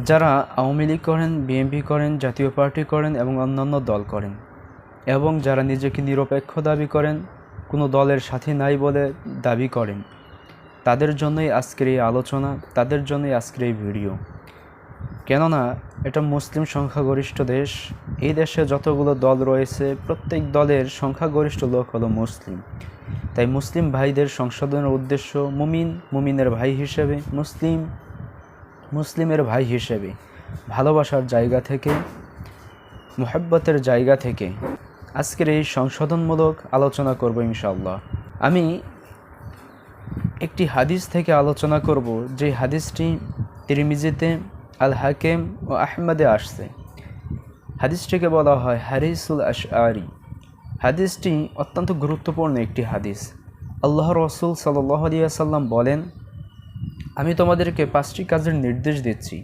যারা আওয়ামী লীগ করেন, বিএনপি করেন, জাতীয় পার্টি করেন এবং অন্যান্য দল করেন, এবং যারা নিজেকে নিরপেক্ষ দাবি করেন, কোনো দলের সাথী নাই বলে দাবি করেন, তাদের জন্যই আজকের এই আলোচনা, তাদের জন্যই আজকের এই ভিডিও। কেননা এটা মুসলিম সংখ্যাগরিষ্ঠ দেশ। এই দেশে যতগুলো দল রয়েছে প্রত্যেক দলের সংখ্যাগরিষ্ঠ লোক হলো মুসলিম। তাই মুসলিম ভাইদের সংশোধনের উদ্দেশ্য মুমিনের ভাই হিসেবে, মুসলিমের ভাই হিসেবে ভালোবাসার জায়গা থেকে, মুহাব্বতের জায়গা থেকে আজকের এই সংশোধনমূলক আলোচনা করব ইনশাআল্লাহ। আমি একটি হাদিস থেকে আলোচনা করব, যে হাদিসটি তিরমিজিতে, আল হাকিম ও আহমদে আসছে। হাদিসটিকে বলা হয় হারিসুল আশআরি। হাদিসটি অত্যন্ত গুরুত্বপূর্ণ একটি হাদিস। আল্লাহ রসুল সাল্লাল্লাহু আলাইহি ওয়াসাল্লাম বলেন, আমি তোমাদেরকে 5টি কাজের নির্দেশ দিচ্ছি,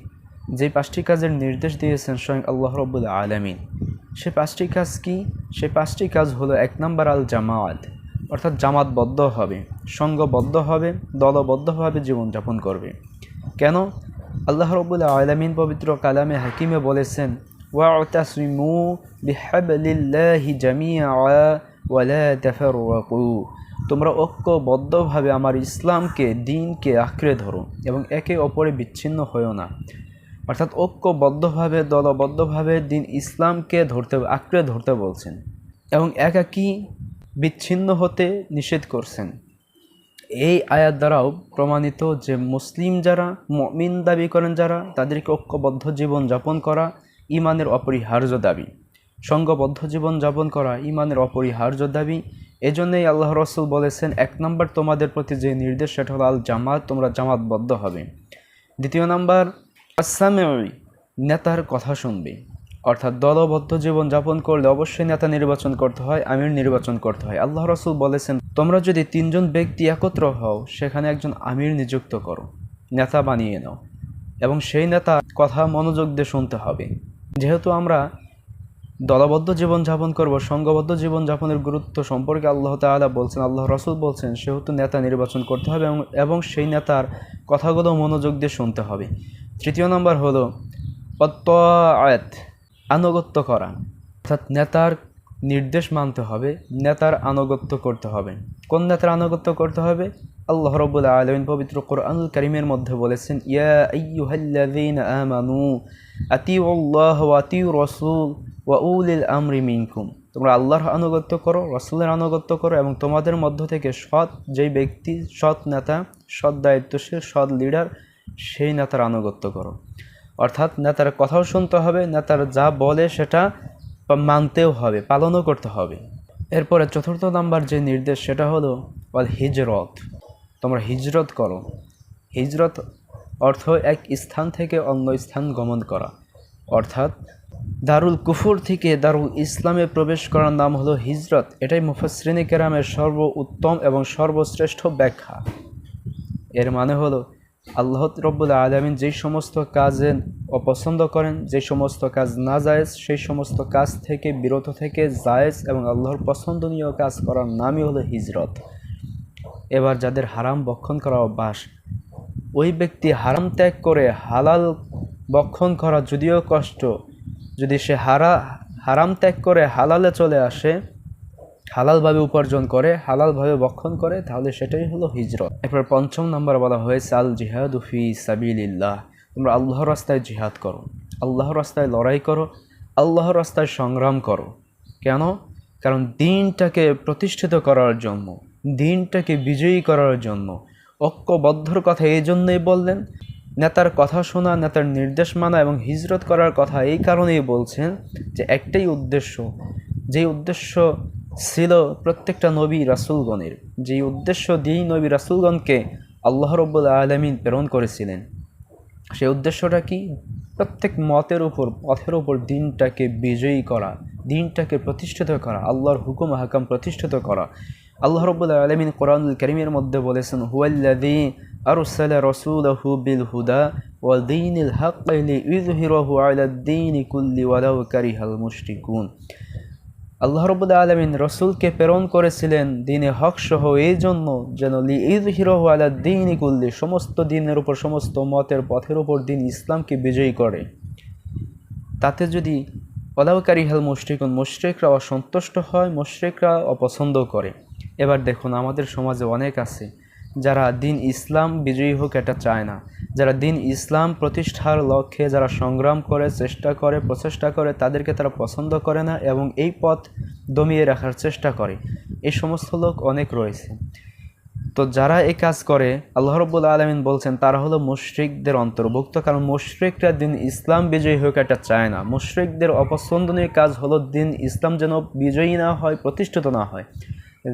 যে 5টি কাজের নির্দেশ দিয়েছেন স্বয়ং আল্লাহ রাব্বুল আলামিন। সে 5টি কাজ কি? সে 5টি কাজ হলো, 1 নম্বর আল জামাত, অর্থাৎ জামাতবদ্ধ হবে, সঙ্গবদ্ধ হবে, দলবদ্ধভাবে জীবনযাপন করবে। কেন? আল্লাহ রাব্বুল আলামিন পবিত্র কালামে হাকিমে বলেছেন, ওয়া'তাসিমু বিহাবলিল্লাহি জামিআ ওয়া লা তাফাররাকু, তোমরা ঐক্যবদ্ধভাবে আমার ইসলামকে, দ্বীনকে আঁকড়ে ধরো এবং একে অপরে বিচ্ছিন্ন হয়েও না। অর্থাৎ ঐক্যবদ্ধভাবে, দলবদ্ধভাবে দ্বীন ইসলামকে আঁকড়ে ধরতে বলছেন এবং একাকী বিচ্ছিন্ন হতে নিষেধ করছেন। এই আয়াত দ্বারাও প্রমাণিত যে মুসলিম যারা, মুমিন দাবি করেন যারা, তাদেরকে ঐক্যবদ্ধ জীবনযাপন করা ঈমানের অপরিহার্য দাবি। সঙ্গবদ্ধ জীবনযাপন করা ঈমানের অপরিহার্য দাবি। এজন্যই আল্লাহ রসুল বলেছেন, 1 নম্বর তোমাদের প্রতি যে নির্দেশ সেটা হলো আল জামাত, তোমরা জামাতবদ্ধ হবে। 2 নম্বর আস-সামিউই, নেতার কথা শুনবে। অর্থাৎ দলবদ্ধ জীবনযাপন করলে অবশ্যই নেতা নির্বাচন করতে হয়, আমির নির্বাচন করতে হয়। আল্লাহ রসুল বলেছেন, তোমরা যদি 3 জন ব্যক্তি একত্র হও, সেখানে একজন আমির নিযুক্ত করো, নেতা বানিয়ে নাও, এবং সেই নেতা কথা মনোযোগ দিয়ে শুনতে হবে। যেহেতু আমরা দলবদ্ধ জীবনযাপন করব, সংঘবদ্ধ জীবনযাপনের গুরুত্ব সম্পর্কে আল্লাহ তাআলা বলছেন, আল্লাহ রসুল বলছেন, সেহেতু নেতা নির্বাচন করতে হবে এবং সেই নেতার কথাগুলো মনোযোগ দিয়ে শুনতে হবে। 3 নম্বর হলো আত, আনুগত্য করা, অর্থাৎ নেতার নির্দেশ মানতে হবে, নেতার আনুগত্য করতে হবে। কোন নেতার আনুগত্য করতে হবে? আল্লাহ রাব্বুল আলামিন পবিত্র কোরআনুল কারীমের মধ্যে বলেছেন, ইয়া আইয়ুহাল্লাযীনা আমানু আতিউল্লাহ ওয়া আতিউর রাসূল ওয়া উলিল আমরি মিনকুম, তোমরা আল্লাহর আনুগত্য করো, রাসূলের আনুগত্য করো এবং তোমাদের মধ্য থেকে সৎ যেই ব্যক্তি, সৎ নেতা, সৎ দায়িত্বশীল, সৎ লিডার, সেই নেতার আনুগত্য করো। অর্থাৎ নেতার কথাও শুনতে হবে, নেতার যা বলে সেটা মানতেও হবে, পালনও করতে হবে। এরপরে 4 নাম্বার যে নির্দেশ সেটা হলো ওয়াল হিজরত, তোমরা হিজরত করো। হিজরত অর্থ এক স্থান থেকে অন্য স্থান গমন করা, অর্থাৎ দারুল কুফর থেকে দারুল ইসলামে প্রবেশ করার নাম হলো হিজরত। এটাই মুফাসসিরিনে কেরামের সর্বোত্তম এবং সর্বশ্রেষ্ঠ ব্যাখ্যা। এর মানে হলো আল্লাহ রাব্বুল আলামিন যেই সমস্ত কাজে অপছন্দ করেন, যে সমস্ত কাজ না জায়েজ, সেই সমস্ত কাজ থেকে বিরত থেকে জায়েজ এবং আল্লাহর পছন্দনীয় কাজ করার নামই হলো হিজরত। এবার যাদের হারাম ভক্ষণ করা অভ্যাস, ওই ব্যক্তি হারাম ত্যাগ করে হালাল ভক্ষণ করা যদিও কষ্ট, যদি সে হারাম ত্যাগ করে হালালে চলে আসে, হালালভাবে উপার্জন করে, হালালভাবে ভক্ষণ করে, তাহলে সেটাই হলো হিজরত। এরপর 5 নম্বর বলা হয়েছে আল জিহাদু ফি সাবিলিল্লাহ, তোমরা আল্লাহর রাস্তায় জিহাদ করো, আল্লাহর রাস্তায় লড়াই করো, আল্লাহর রাস্তায় সংগ্রাম করো। কেন? কারণ দ্বীনটাকে প্রতিষ্ঠিত করার জন্য, দ্বীনটাকে বিজয়ী করার জন্য। ঐক্যবদ্ধর কথা এই জন্যই বললেন, নেতার কথা শোনা, নেতার নির্দেশ মানা এবং হিজরত করার কথা এই কারণেই বলছেন যে একটাই উদ্দেশ্য, যেই উদ্দেশ্য ছিল প্রত্যেকটা নবী রাসূলগণের, যেই উদ্দেশ্য দিয়েই নবী রাসূলগণকে আল্লাহ রাব্বুল আলামিন প্রেরণ করেছিলেন। সেই উদ্দেশ্যটা কি? প্রত্যেক মতের উপর, পথের উপর দ্বীনটাকে বিজয়ী করা, দ্বীনটাকে প্রতিষ্ঠিত করা, আল্লাহর হুকুম হাকাম প্রতিষ্ঠিত করা। আল্লাহ রাব্বুল আলামিন কোরআনুল কারীমের মধ্যে বলেছেন, হুয়াল্লাযী আরসালা রাসূলাহু বিল হুদা ওয়া দীনিল হাক্কি লিইযহিরাহু আলাদ দীনি কুল্লি ওয়ালাউ কারিহাল মুশরিকুন। আল্লাহ রাব্বুল আলামিন রসুলকে প্রেরণ করেছিলেন দ্বীনে হক সহ এই জন্য যেন লিইযহিরাহু আলা দ্বীনি কুল্লি, সমস্ত দিনের উপর, সমস্ত মতের পথের উপর দ্বীন ইসলামকে বিজয়ী করে। তাতে যদি ওয়ালাউ কারিহাল মুশরিকুন, মুশরিকরা অসন্তুষ্ট হয়, মুশরিকরা অপছন্দ করে। এবার দেখুন আমাদের সমাজে অনেক আছে যারা দ্বীন ইসলাম বিজয়ী হোক এটা চায় না, যারা দ্বীন ইসলাম প্রতিষ্ঠার লক্ষ্যে যারা সংগ্রাম করে, প্রচেষ্টা করে, তাদেরকে তারা পছন্দ করে না এবং এই পথ দমিয়ে রাখার চেষ্টা করে। এই সমস্ত লোক অনেক রয়েছে। তো যারা এই কাজ করে আল্লাহ রাব্বুল আলামিন বলছেন তারা হলো মুশরিকদের অন্তর্ভুক্ত, কারণ মুশরিকরা দ্বীন ইসলাম বিজয়ী হোক এটা চায় না। মুশরিকদের অপছন্দনীয় কাজ হলো দ্বীন ইসলাম যেন বিজয়ী না হয়, প্রতিষ্ঠিত না হয়।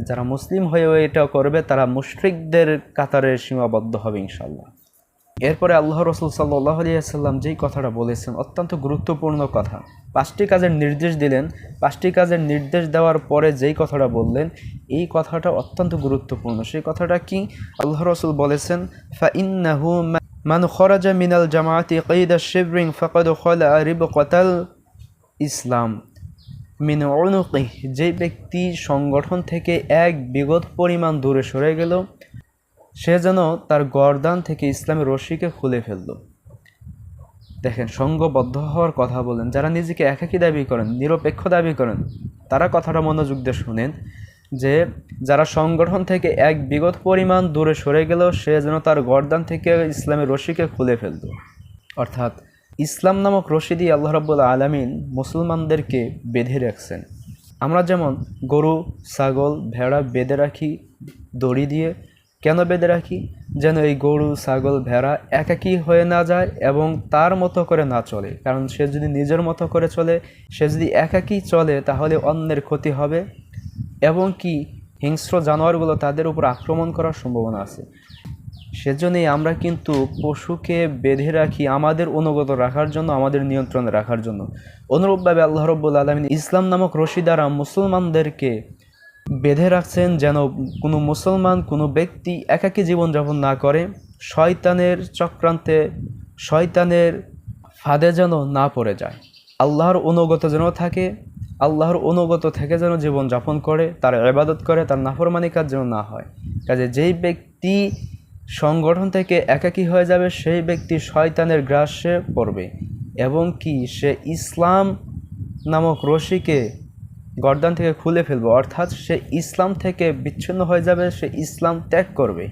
যারা মুসলিম হয়েও এটা করবে তারা মুশরিকদের কাতারে সীমাবদ্ধ হবে ইনশাআল্লাহ। এরপরে আল্লাহ রাসূল সাল্লাল্লাহু আলাইহি ওয়াসাল্লাম যেই কথাটা বলেছেন অত্যন্ত গুরুত্বপূর্ণ কথা। 5টি কাজের নির্দেশ দিলেন, 5টি কাজের নির্দেশ দেওয়ার পরে যেই কথাটা বললেন এই কথাটা অত্যন্ত গুরুত্বপূর্ণ। সেই কথাটা কি? আল্লাহ রাসূল বলেছেন ফাইন্নাহু মান খরাজা মিনাল জামাআতি কাইদা শিবরিন ফাকাদ খালা রিবকাতাল ইসলাম মিন উনুকিহ, যে ব্যক্তি সংগঠন থেকে এক বিগত পরিমাণ দূরে সরে গেল সে যেন তার গর্দান থেকে ইসলামের রশিকে খুলে ফেলল। দেখেন, সঙ্গবদ্ধ হওয়ার কথা বলেন। যারা নিজেকে একাকী দাবি করেন, নিরপেক্ষ দাবি করেন, তারা কথাটা মনোযোগ দিয়ে শুনেন যে যারা সংগঠন থেকে এক বিগত পরিমাণ দূরে সরে গেল সে যেন তার গর্দান থেকে ইসলামের রশিকে খুলে ফেলল। অর্থাৎ ইসলাম নামক রশি দিয়ে আল্লাহ রাব্বুল আলামিন মুসলমানদেরকে বেঁধে রাখছেন। আমরা যেমন গরু, ছাগল, ভেড়া বেঁধে রাখি দড়ি দিয়ে। কেন বেঁধে রাখি? যেন এই গরু, ছাগল, ভেড়া একাকী হয়ে না যায় এবং তার মতো করে না চলে। কারণ সে যদি নিজের মতো করে চলে, সে যদি একাকী চলে তাহলে অন্যের ক্ষতি হবে এবং কি হিংস্র জানোয়ারগুলো তাদের উপর আক্রমণ করার সম্ভাবনা আছে। সেজন্যই আমরা কিন্তু পশুকে বেঁধে রাখি আমাদের অনুগত রাখার জন্য, আমাদের নিয়ন্ত্রণে রাখার জন্য। অনুরূপভাবে আল্লাহ রাব্বুল আলামিন ইসলাম নামক রশি দ্বারা মুসলমানদেরকে বেঁধে রাখছেন যেন কোনো মুসলমান, কোনো ব্যক্তি একাকী জীবনযাপন না করে, শয়তানের চক্রান্তে, শয়তানের ফাঁদে যেন না পড়ে যায়। আল্লাহর অনুগত যেন থাকে, আল্লাহর অনুগত থেকে যেন জীবনযাপন করে, তার ইবাদত করে, তার নাফরমানি কাজ যেন না হয়। কাজে যেই ব্যক্তি সংগঠন থেকে একাকী হয়ে যাবে সেই ব্যক্তি শয়তানের গ্রাসে পড়বে এবং কি সে ইসলাম নামক রশিকে গর্দান থেকে খুলে ফেলবে, অর্থাৎ সে ইসলাম থেকে বিচ্ছিন্ন হয়ে যাবে, সে ইসলাম ত্যাগ করবে।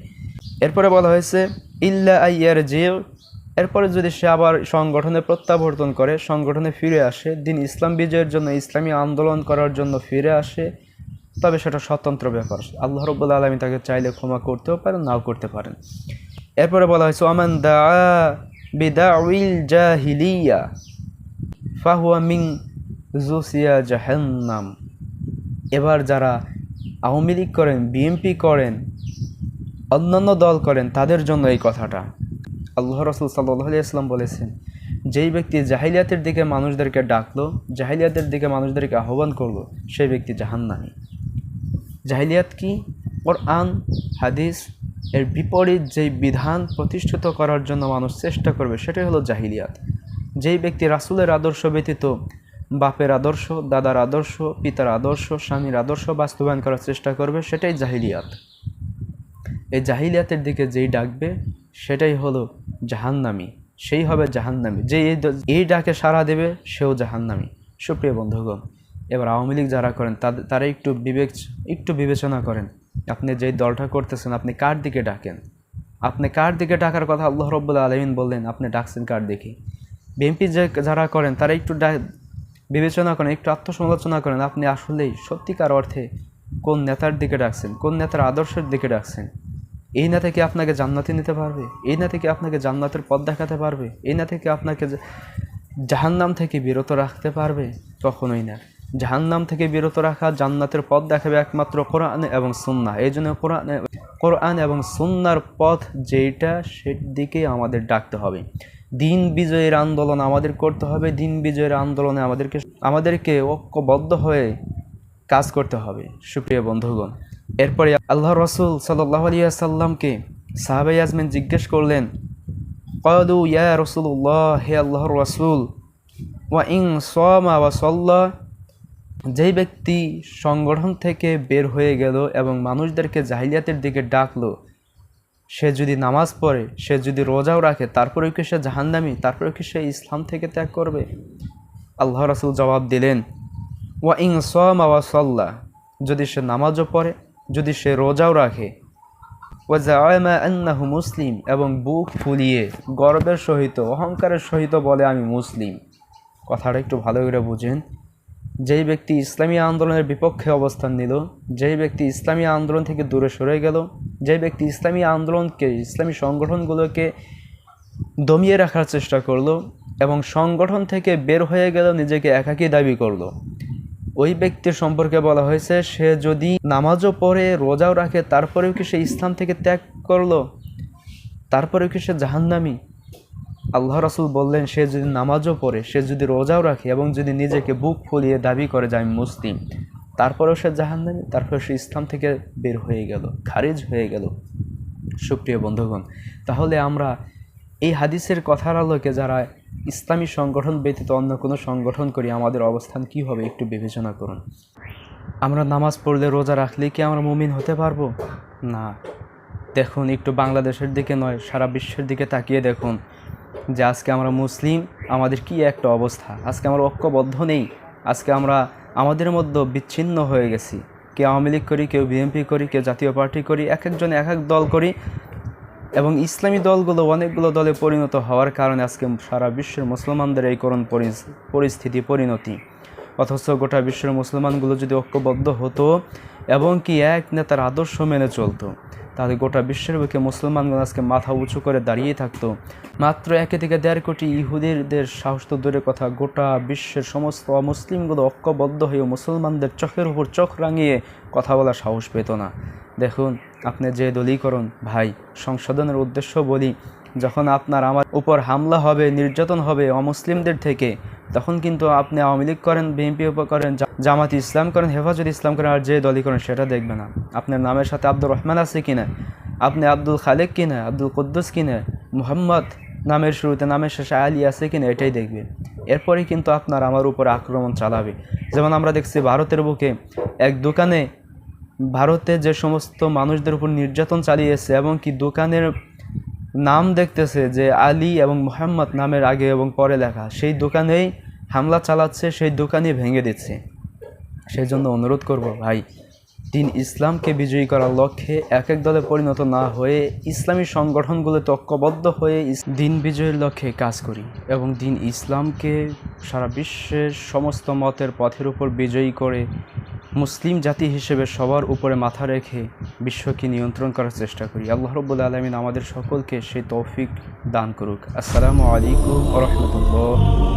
এরপরে বলা হয়েছে ইল্লা আইয়ারজিউ, এরপরে যদি সে আবার সংগঠনে প্রত্যাবর্তন করে, সংগঠনে ফিরে আসে, দ্বীন ইসলাম বিজয়ের জন্য, ইসলামী আন্দোলন করার জন্য ফিরে আসে, তবে সেটা স্বতন্ত্র ব্যাপার। আল্লাহ রাব্বুল আলামিন তাকে চাইলে ক্ষমা করতেও পারেন, নাও করতে পারেন। এরপরে বলা হয়েছে ওমান দাআ বিদাউল জাহিলিয়া ফাহুয়া মিন জুসিয়া জাহান্নাম। এবার যারা আওয়ামী লীগ করেন, বিএনপি করেন, অন্যান্য দল করেন, তাদের জন্য এই কথাটা। আল্লাহ রাসূল সাল্লাল্লাহু আলাইহি ওয়াসাল্লাম বলেছেন যেই ব্যক্তি জাহিলিয়াতের দিকে মানুষদেরকে ডাকলো, জাহিলিয়াতের দিকে মানুষদেরকে আহ্বান করলো, সেই ব্যক্তি জাহান্নামী। জাহিলিয়াত কি? কোরআন হাদিস এর বিপরীত যেই বিধান প্রতিষ্ঠিত করার জন্য মানুষ চেষ্টা করবে সেটাই হলো জাহিলিয়াত। যেই ব্যক্তি রাসূলের আদর্শ ব্যতীত বাপের আদর্শ, দাদার আদর্শ, পিতার আদর্শ, স্বামীর আদর্শ বাস্তবায়ন করার চেষ্টা করবে সেটাই জাহিলিয়াত। এই জাহিলিয়াতের দিকে যেই ডাকবে সেটাই হলো জাহান্নামী, সেই হবে জাহান্নামী। যে এই ডাকে সাড়া দেবে সেও জাহান্নামী। সুপ্রিয় বন্ধুগণ, এবার আওয়ামী লীগ যারা করেন তারা একটু বিবেচনা করেন, আপনি যেই দলটা করতেছেন আপনি কার দিকে ডাকেন? আপনি কার দিকে ডাকার কথা আল্লাহ রাব্বুল আলামিন বললেন, আপনি ডাকছেন কার দিকে? বিএনপি যারা করেন তারা একটু বিবেচনা করেন, একটু আত্মসমালোচনা করেন, আপনি আসলেই সত্যিকার অর্থে কোন নেতার দিকে ডাকছেন, কোন নেতার আদর্শের দিকে ডাকছেন? এই নেতা কি আপনাকে জান্নাতে নিতে পারবে? এই নেতা কি আপনাকে জান্নাতের পথ দেখাতে পারবে? এই নেতা কি আপনাকে জাহান্নাম থেকে বিরত রাখতে পারবে? কখনোই না। জাহান্নাম থেকে বিরত রাখা, জান্নাতের পথ দেখাবে একমাত্র কোরআন এবং সুন্নাহ। এই জন্য কোরআন এবং সুন্নাহর পথ যেটা সেদিকে আমাদের ডাকতে হবে। দিন বিজয়ের আন্দোলন আমাদের করতে হবে, দিন বিজয়ের আন্দোলনে আমাদেরকে ঐক্যবদ্ধ হয়ে কাজ করতে হবে। সুপ্রিয় বন্ধুগণ, এরপরে আল্লাহ রাসূল সাল্লাল্লাহু আলাইহি ওয়াসাল্লামকে সাহাবায়ে আজমিন জিজ্ঞেস করলেন, ক্বালু ইয়া রাসূলুল্লাহ, হে আল্লাহর রাসূল, ওয়া ইন সামা ওয়া সাল্লা, যেই ব্যক্তি সংগঠন থেকে বের হয়ে গেল এবং মানুষদেরকে জাহিলিয়াতের দিকে ডাকলো, সে যদি নামাজ পড়ে, সে যদি রোজাও রাখে, তারপরেও কি সে জাহান্নামী? তারপরেও কি সে ইসলাম থেকে ত্যাগ করবে? আল্লাহ রাসূল জবাব দিলেন, ওয়া ইন সামা ওয়া সাল্লা, যদি সে নামাজও পড়ে, যদি সে রোজাও রাখে, ওয়া জাআমা আন্নাহু মুসলিম, এবং বুক ফুলিয়ে গর্বের সহিত অহংকারের সহিত বলে আমি মুসলিম। কথাটা একটু ভালো করে বুঝেন। যেই ব্যক্তি ইসলামী আন্দোলনের বিপক্ষে অবস্থান নিল, যেই ব্যক্তি ইসলামী আন্দোলন থেকে দূরে সরে গেল, যেই ব্যক্তি ইসলামী আন্দোলনকে, ইসলামী সংগঠনগুলোকে দমিয়ে রাখার চেষ্টা করলো এবং সংগঠন থেকে বের হয়ে গেল, নিজেকে একাকী দাবি করলো, ওই ব্যক্তির সম্পর্কে বলা হয়েছে সে যদি নামাজও পড়ে, রোজাও রাখে, তারপরেও কি সে ইসলাম থেকে ত্যাগ করলো? তারপরেও কি সে জাহান্নামী? আল্লাহ রাসূল বললেন, সে যদি নামাজও পড়ে, সে যদি রোজাও রাখে এবং যদি নিজেকে বুক ফুলিয়ে দাবি করে যে আমি মুসলিম, তারপরেও সে জাহান্নামী, তারপরে সে ইসলাম থেকে বের হয়ে গেল, খারিজ হয়ে গেল। সুপ্রিয় বন্ধুগণ, তাহলে আমরা এই হাদিসের কথার আলোকে যারা ইসলামী সংগঠন ব্যতীত অন্য কোনো সংগঠন করি, আমাদের অবস্থান কি হবে একটু বিবেচনা করুন। আমরা নামাজ পড়লে, রোজা রাখলে কি আমরা মুমিন হতে পারবো? না। দেখুন, একটু বাংলাদেশের দিকে নয়, সারা বিশ্বের দিকে তাকিয়ে দেখুন যে আজকে আমরা মুসলিম, আমাদের কি একটা অবস্থা। আজকে আমরা ঐক্যবদ্ধ নেই, আজকে আমরা আমাদের মধ্যে বিচ্ছিন্ন হয়ে গেছি। কেউ আওয়ামী লীগ করি, কেউ বিএনপি করি, কেউ জাতীয় পার্টি করি, এক একজন এক এক দল করি, এবং ইসলামী দলগুলো অনেকগুলো দলে পরিণত হওয়ার কারণে আজকে সারা বিশ্বের মুসলমানদের এই করুণ পরিণতি। অথচ গোটা বিশ্বের মুসলমানগুলো যদি ঐক্যবদ্ধ হতো এবং কি এক নেতার আদর্শ মেনে চলতো, তাহলে গোটা বিশ্বের বুকে মুসলমানগণ আজকে মাথা উঁচু করে দাঁড়িয়ে থাকতো। মাত্র 1 থেকে 1.5 কোটি ইহুদিদের সাহস তো দূরের কথা, গোটা বিশ্বের সমস্ত অমুসলিমগুলো ঐক্যবদ্ধ হয়ে মুসলমানদের চোখের উপর চোখ রাঙিয়ে কথা বলার সাহস পেত না। দেখুন, আপনি যে দলই করুন ভাই, সংশোধনের উদ্দেশ্য বলি, যখন আপনার আমার উপর হামলা হবে, নির্যাতন হবে অমুসলিমদের থেকে, তখন কিন্তু আপনি আওয়ামী লীগ করেন, বিএনপি করেন, জামাত ইসলাম করেন, হেফাজত ইসলাম করেন, আর যে দলই করেন সেটা দেখবে না। আপনার নামের সাথে আব্দুর রহমান আছে কিনা, আপনি আব্দুল খালেক কিনা, আব্দুল কুদ্দুস কিনা, মুহাম্মদ নামের শুরুতে নামের শেষে আলী আছে কিনা, এটাই দেখবে। এরপরেই কিন্তু আপনার আমার উপর আক্রমণ চালাবে। যেমন আমরা দেখছি ভারতের বুকে এক দোকানে ভারতে যে সমস্ত মানুষদের উপর নির্যাতন চালিয়েছে এবং কি দোকানের নাম দেখতেছে যে আলী এবং মুহাম্মদ নামের আগে এবং পরে লেখা, সেই দোকানেই হামলা চালাচ্ছে, সেই দোকানই ভেঙে দিচ্ছে। সেই জন্য অনুরোধ করব ভাই, দিন ইসলামকে বিজয়ী করার লক্ষ্যে এক এক দলে পরিণত না হয়ে ইসলামী সংগঠনগুলোতে ঐক্যবদ্ধ হয়ে দিন বিজয়ের লক্ষ্যে কাজ করি এবং দিন ইসলামকে সারা বিশ্বের সমস্ত মতের পথের উপর বিজয়ী করে মুসলিম জাতি হিসেবে সবার উপরে মাথা রেখে বিশ্বকে নিয়ন্ত্রণ করার চেষ্টা করি। আল্লাহ রাব্বুল আলামিন আমাদের সকলকে সেই তৌফিক দান করুক। আসসালামু আলাইকুম ওয়া রাহমাতুল্লাহ।